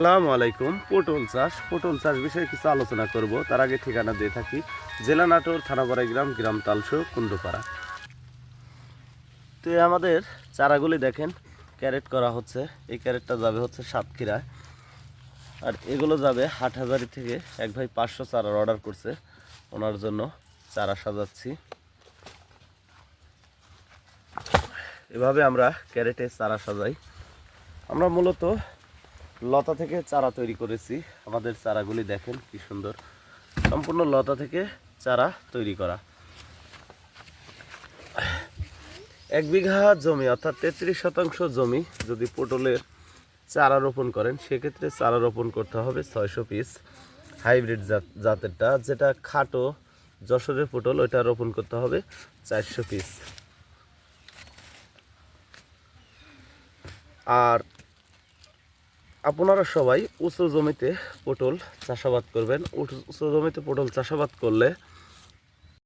আসসালামু আলাইকুম। পটল চাষ বিষয়ে কিছু আলোচনা করব। তার আগে ঠিকানা দিয়ে থাকি জেলা নাটোর, থানা বড়াইগ্রাম, গ্রাম তালসো, কুন্ডুপাড়া। তো আমাদের চারাগুলি দেখেন ক্যারেট করা হচ্ছে। এই ক্যারেটটা যাবে হচ্ছে সাতক্ষীরায়, আর এগুলো যাবে হাটহাজারি থেকে। এক ভাই 500 চারার অর্ডার করছে, ওনার জন্য চারা সাজাচ্ছি। এভাবে আমরা ক্যারেটে চারা সাজাই। আমরা মূলত লতা থেকে চারা তৈরি করেছি। আমাদের চারাগুলি দেখেন কি সুন্দর, সম্পূর্ণ লতা থেকে চারা তৈরি করা। 1 বিঘা জমি অর্থাৎ 33% জমি যদি পটলের চারা রোপণ করেন, সেক্ষেত্রে চারা রোপণ করতে হবে 600 পিস হাইব্রিড জাতেরটা, যেটা খাটো যশোরের পটল, ওইটা রোপণ করতে হবে 400 পিস। আর আপনারা সবাই উঁচু জমিতে পটল চাষাবাদ করবেন। উঁচু জমিতে পটল চাষাবাদ করলে